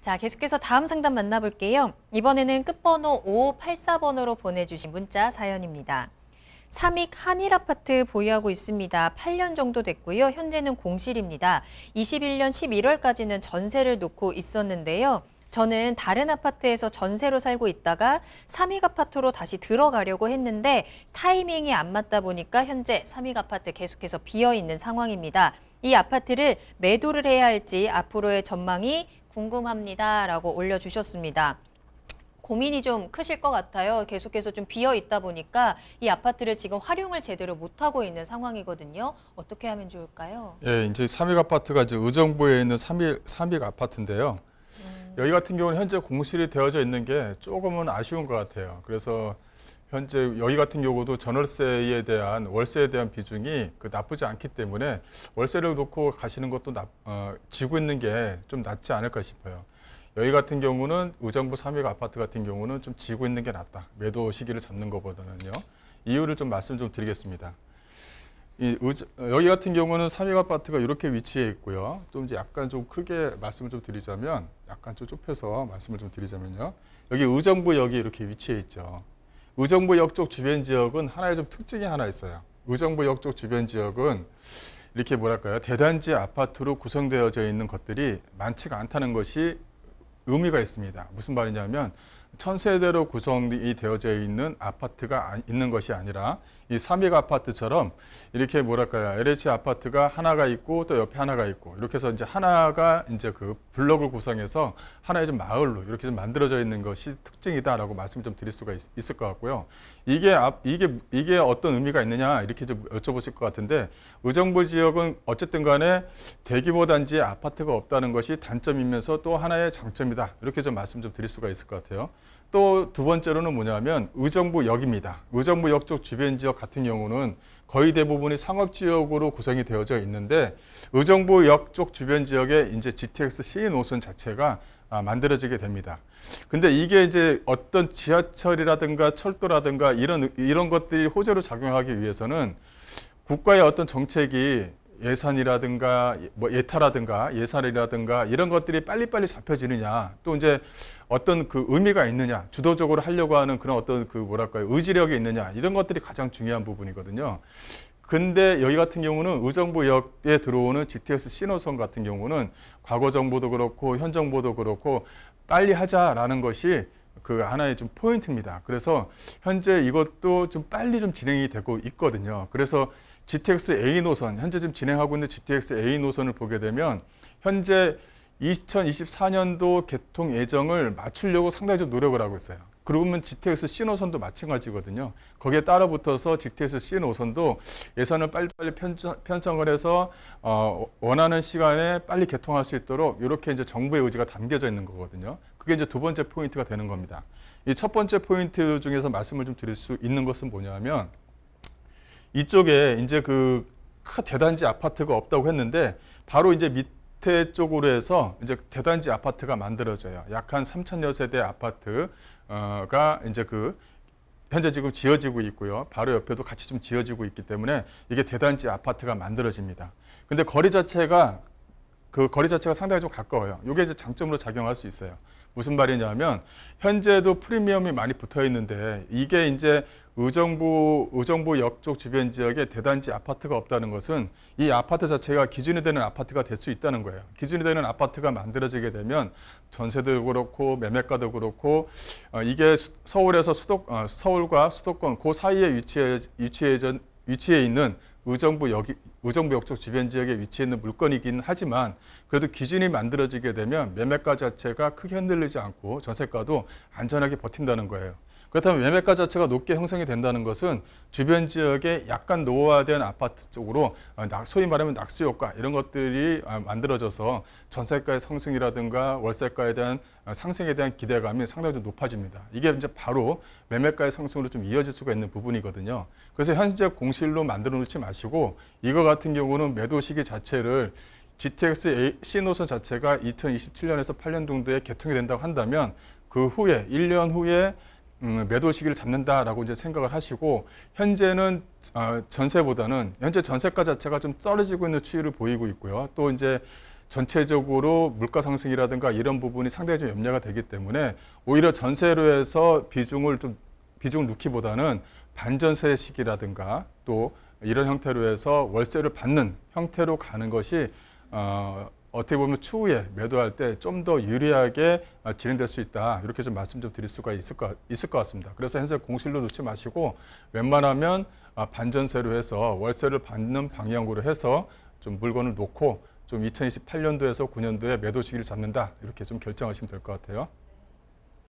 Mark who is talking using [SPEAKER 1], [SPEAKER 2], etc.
[SPEAKER 1] 자, 계속해서 다음 상담 만나볼게요. 이번에는 끝번호 5584번으로 보내주신 문자 사연입니다. 삼익 한일 아파트 보유하고 있습니다. 8년 정도 됐고요. 현재는 공실입니다. 21년 11월까지는 전세를 놓고 있었는데요. 저는 다른 아파트에서 전세로 살고 있다가 삼익 아파트로 다시 들어가려고 했는데 타이밍이 안 맞다 보니까 현재 삼익 아파트 계속해서 비어 있는 상황입니다. 이 아파트를 매도를 해야 할지 앞으로의 전망이 궁금합니다. 라고 올려주셨습니다. 고민이 좀 크실 것 같아요. 계속해서 좀 비어 있다 보니까 이 아파트를 지금 활용을 제대로 못하고 있는 상황이거든요. 어떻게 하면 좋을까요?
[SPEAKER 2] 예, 이제 삼익 아파트가 이제 의정부에 있는 삼익 아파트인데요. 여기 같은 경우는 현재 공실이 되어져 있는 게 조금은 아쉬운 것 같아요. 그래서 현재 여기 같은 경우도 전월세에 대한 월세에 대한 비중이 나쁘지 않기 때문에 월세를 놓고 가시는 것도 지고 있는 게 좀 낫지 않을까 싶어요. 여기 같은 경우는 의정부 삼익 아파트 같은 경우는 좀 지고 있는 게 낫다. 매도 시기를 잡는 것보다는요. 이유를 좀 말씀 좀 드리겠습니다. 여기 같은 경우는 삼익 아파트가 이렇게 위치해 있고요. 좀 이제 약간 좀 크게 말씀을 좀 드리자면, 약간 좀 좁혀서 말씀을 좀 드리자면요. 여기 의정부역이 이렇게 위치해 있죠. 의정부역 쪽 주변 지역은 하나의 좀 특징이 하나 있어요. 의정부역 쪽 주변 지역은 이렇게 뭐랄까요, 대단지 아파트로 구성되어져 있는 것들이 많지가 않다는 것이 의미가 있습니다. 무슨 말이냐면 1000세대로 구성이 되어져 있는 아파트가 있는 것이 아니라 이 삼익 아파트처럼 이렇게 뭐랄까요, LH 아파트가 하나가 있고 또 옆에 하나가 있고 이렇게 해서 이제 하나가 이제 그 블록을 구성해서 하나의 좀 마을로 이렇게 좀 만들어져 있는 것이 특징이다라고 말씀을 좀 드릴 수가 있을 것 같고요. 이게 어떤 의미가 있느냐 이렇게 좀 여쭤보실 것 같은데, 의정부 지역은 어쨌든 간에 대규모 단지에 아파트가 없다는 것이 단점이면서 또 하나의 장점이다. 이렇게 좀 말씀 좀 드릴 수가 있을 것 같아요. 또 두 번째로는 뭐냐면 의정부역입니다. 의정부역 쪽 주변 지역 같은 경우는 거의 대부분이 상업지역으로 구성이 되어져 있는데, 의정부역 쪽 주변 지역에 이제 GTX C 노선 자체가 만들어지게 됩니다. 근데 이게 이제 어떤 지하철이라든가 철도라든가 이런 것들이 호재로 작용하기 위해서는 국가의 어떤 정책이 예산이라든가 예산이라든가 이런 것들이 빨리빨리 잡혀지느냐, 또 이제 어떤 그 의미가 있느냐, 주도적으로 하려고 하는 그런 어떤 그 뭐랄까요, 의지력이 있느냐, 이런 것들이 가장 중요한 부분이거든요. 근데 여기 같은 경우는 의정부역에 들어오는 GTX 신호선 같은 경우는 과거 정보도 그렇고 현 정보도 그렇고 빨리 하자라는 것이 그 하나의 좀 포인트입니다. 그래서 현재 이것도 좀 빨리 좀 진행이 되고 있거든요. 그래서 GTX A 노선, 현재 지금 진행하고 있는 GTX A 노선을 보게 되면 현재 2024년도 개통 예정을 맞추려고 상당히 좀 노력을 하고 있어요. 그러면 GTX C 노선도 마찬가지거든요. 거기에 따라 붙어서 GTX C 노선도 예산을 빨리빨리 편성을 해서 원하는 시간에 빨리 개통할 수 있도록 이렇게 이제 정부의 의지가 담겨져 있는 거거든요. 그게 이제 두 번째 포인트가 되는 겁니다. 이 첫 번째 포인트 중에서 말씀을 좀 드릴 수 있는 것은 뭐냐면, 이쪽에 이제 그 대단지 아파트가 없다고 했는데 바로 이제 밑에 쪽으로 해서 이제 대단지 아파트가 만들어져요. 약 한 3000여 세대 아파트가 이제 그 현재 지금 지어지고 있고요. 바로 옆에도 같이 좀 지어지고 있기 때문에 이게 대단지 아파트가 만들어집니다. 근데 거리 자체가 상당히 좀 가까워요. 이게 이제 장점으로 작용할 수 있어요. 무슨 말이냐면 현재도 프리미엄이 많이 붙어 있는데 이게 이제 의정부역 쪽 주변 지역에 대단지 아파트가 없다는 것은 이 아파트 자체가 기준이 되는 아파트가 될 수 있다는 거예요. 기준이 되는 아파트가 만들어지게 되면 전세도 그렇고 매매가도 그렇고 이게 서울과 수도권 그 사이에 위치해 있는 의정부역 쪽 주변 지역에 위치해 있는 물건이긴 하지만 그래도 기준이 만들어지게 되면 매매가 자체가 크게 흔들리지 않고 전세가도 안전하게 버틴다는 거예요. 그렇다면 매매가 자체가 높게 형성이 된다는 것은 주변 지역에 약간 노후화된 아파트 쪽으로 소위 말하면 낙수 효과 이런 것들이 만들어져서 전세가의 상승이라든가 월세가에 대한 상승에 대한 기대감이 상당히 좀 높아집니다. 이게 이제 바로 매매가의 상승으로 좀 이어질 수가 있는 부분이거든요. 그래서 현재 공실로 만들어 놓지 마시고 이거 같은 경우는 매도 시기 자체를 GTX C 노선 자체가 2027년에서 8년 정도에 개통이 된다고 한다면 그 후에 1년 후에 매도 시기를 잡는다라고 이제 생각을 하시고, 현재는 전세보다는 현재 전세가 자체가 좀 떨어지고 있는 추이를 보이고 있고요. 또 이제 전체적으로 물가 상승이라든가 이런 부분이 상당히 좀 염려가 되기 때문에 오히려 전세로 해서 비중을 넣기보다는 반전세식이라든가 또 이런 형태로 해서 월세를 받는 형태로 가는 것이 어떻게 보면 추후에 매도할 때 좀 더 유리하게 진행될 수 있다. 이렇게 좀 말씀 좀 드릴 수가 있을 것 같습니다. 그래서 현재 공실로 놓지 마시고 웬만하면 반전세로 해서 월세를 받는 방향으로 해서 좀 물건을 놓고 좀 2028년도에서 9년도에 매도 시기를 잡는다. 이렇게 좀 결정하시면 될 것 같아요.